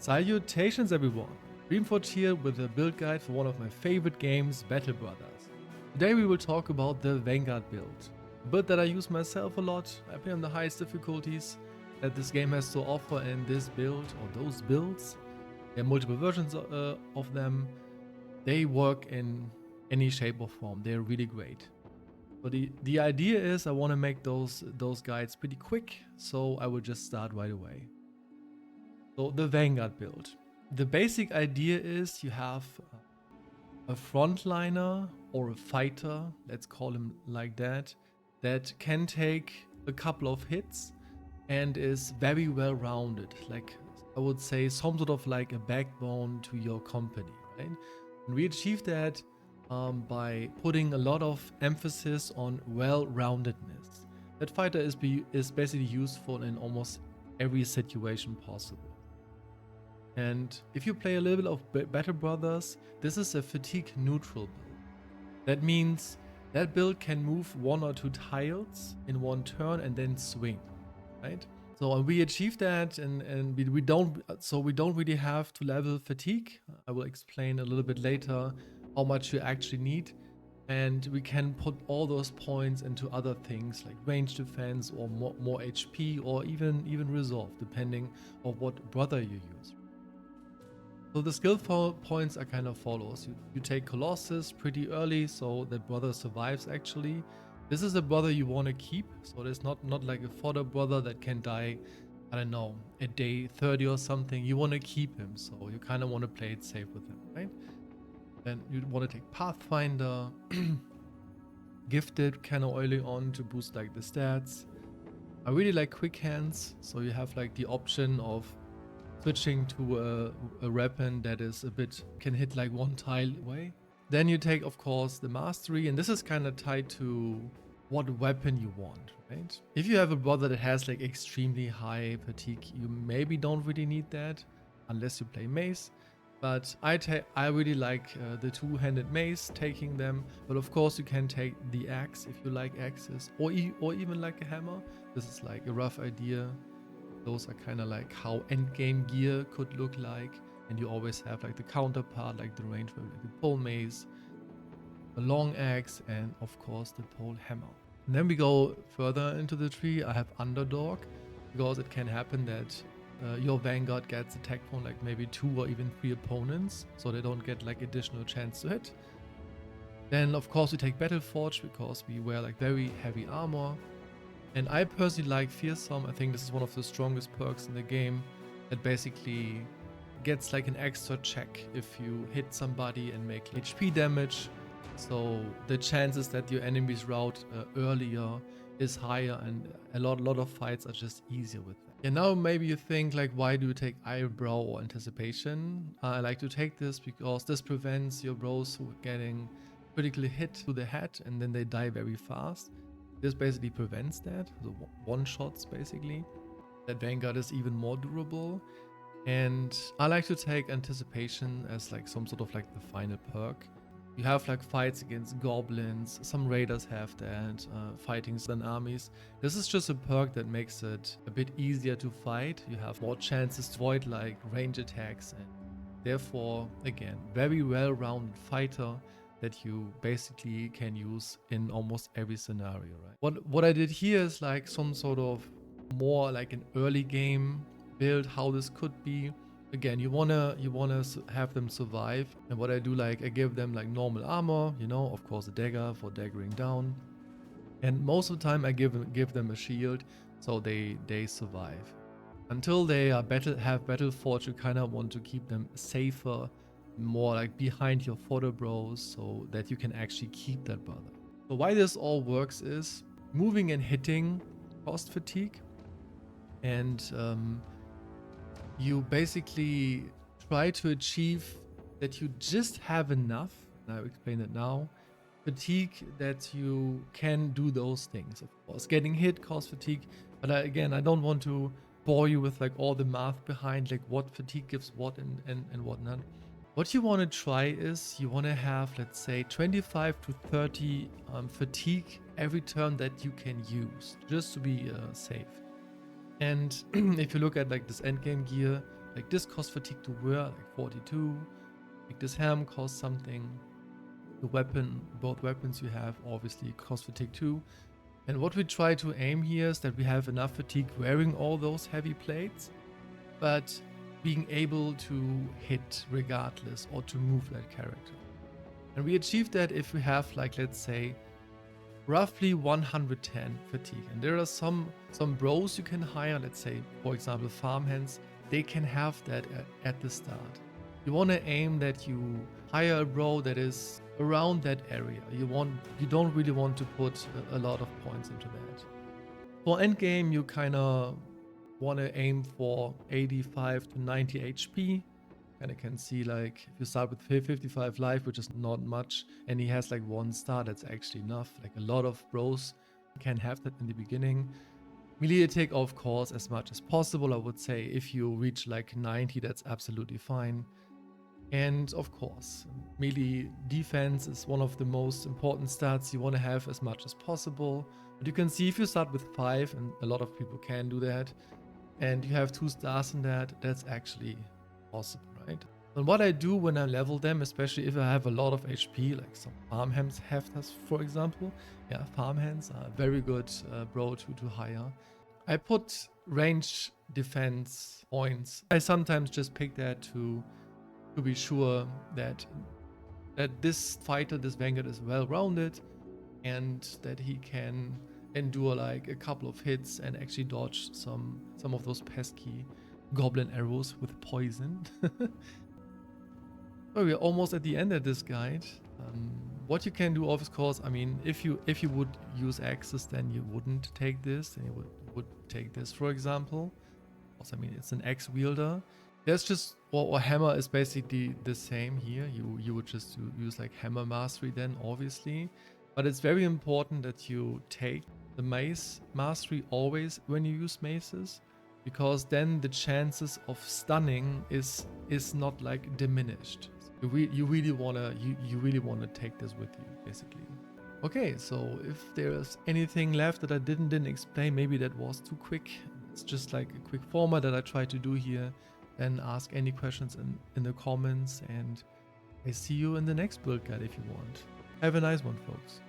Salutations everyone, Dreamforge here with a build guide for one of my favorite games, Battle Brothers. Today we will talk about the Vanguard build. A build that I use myself a lot. I play on the highest difficulties that this game has to offer, and this build, or those builds, there are multiple versions of them. They work in any shape or form, they're really great. But the idea is I want to make those guides pretty quick, so I will just start right away. So the Vanguard build. The basic idea is you have a frontliner or a fighter, let's call him like that can take a couple of hits and is very well rounded. Like, I would say some sort of like a backbone to your company, right? And we achieve that by putting a lot of emphasis on well-roundedness. That fighter is basically useful in almost every situation possible. And if you play a little bit of Battle Brothers, this is a fatigue neutral build. That means that build can move 1 or 2 tiles in one turn and then swing, right? So we achieve that, and we don't really have to level fatigue. I will explain a little bit later how much you actually need, and we can put all those points into other things like range defense or more HP or even resolve, depending on what brother you use. So the skill points are kind of follows. You take Colossus pretty early, so that brother survives actually. This is a brother you want to keep, so there's not like a fodder brother that can die, I don't know, at day 30 or something. You want to keep him, so you kind of want to play it safe with him, right? Then you want to take Pathfinder, Gifted kind of early on to boost like the stats. I really like Quick Hands, so you have like the option of switching to a weapon that is can hit like 1 tile away. Then you take, of course, the Mastery, and this is kind of tied to what weapon you want, right? If you have a brother that has like extremely high fatigue, you maybe don't really need that unless you play mace. But I really like the 2-handed mace, taking them. But of course you can take the axe if you like axes, or even like a hammer. This is like a rough idea. Those are kind of like how endgame gear could look like, and you always have like the counterpart, like the range weapon, like the pole mace, the long axe, and of course the pole hammer. And then we go further into the tree. I have Underdog, because it can happen that your Vanguard gets attacked from like maybe 2 or even 3 opponents, so they don't get like additional chance to hit. Then of course we take Battleforge, because we wear like very heavy armor. And I personally like Fearsome. I think this is one of the strongest perks in the game that basically gets like an extra check if you hit somebody and make HP damage. So the chances that your enemies rout earlier is higher, and a lot of fights are just easier with that. And now maybe you think like, why do you take Eyebrow or Anticipation? I like to take this because this prevents your bros from getting critically hit to the head and then they die very fast. This basically prevents that, the one-shots basically. That Vanguard is even more durable. And I like to take Anticipation as like some sort of like the final perk. You have like fights against goblins, some raiders have that, fighting than armies. This is just a perk that makes it a bit easier to fight. You have more chances to avoid like range attacks, and therefore, again, very well-rounded fighter that you basically can use in almost every scenario, right? What I did here is like some sort of more like an early game build, how this could be. Again, you wanna have them survive, and what I do, like I give them like normal armor, you know, of course a dagger for daggering down, and most of the time I give them a shield, so they survive. Until they are have Battleforge, you kind of want to keep them safer, more like behind your fodder bros, so that you can actually keep that brother. So why this all works is moving and hitting cost fatigue, and you basically try to achieve that you just have enough, and I'll explain it now, fatigue that you can do those things. Of course, getting hit costs fatigue, but again, I don't want to bore you with like all the math behind like what fatigue gives what and whatnot. What you want to try is you want to have, let's say, 25 to 30 fatigue every turn that you can use, just to be safe. And if you look at like this endgame gear, like this costs fatigue to wear, like 42. Like this helm costs something. The weapon, both weapons you have obviously cost fatigue too. And what we try to aim here is that we have enough fatigue wearing all those heavy plates, but being able to hit regardless or to move that character. And we achieve that if we have, like, let's say roughly 110 fatigue. And there are some bros you can hire, let's say for example farmhands, they can have that at the start. You want to aim that you hire a bro that is around that area. You don't really want to put a lot of points into that. For endgame, you kind of want to aim for 85 to 90 HP. And I can see, like, if you start with 55 life, which is not much, and he has like 1 star, that's actually enough. Like, a lot of bros can have that in the beginning. Melee attack, of course, as much as possible. I would say if you reach like 90, that's absolutely fine. And of course, melee defense is one of the most important stats you want to have as much as possible. But you can see if you start with 5, and a lot of people can do that, and you have 2 stars in that, that's actually possible, right? And what I do when I level them, especially if I have a lot of HP, like some farmhands have this, for example. Yeah, farmhands are very good bro to hire. I put range defense points. I sometimes just pick that to be sure that this fighter, this Vanguard, is well rounded and that he can endure like a couple of hits and actually dodge some of those pesky goblin arrows with poison. So we're almost at the end of this guide. What you can do, of course, I mean, if you would use axes, then you wouldn't take this, and you would take this, for example. Also, I mean, it's an axe wielder. There's just, or hammer is basically the same here. You would just use like hammer mastery then, obviously. But it's very important that you take the mace mastery always when you use maces, because then the chances of stunning is not like diminished. You really wanna take this with you, basically. Okay, so if there's anything left that I didn't explain, maybe that was too quick. It's just like a quick format that I try to do here. Then ask any questions in the comments, and I see you in the next build guide if you want. Have a nice one, folks.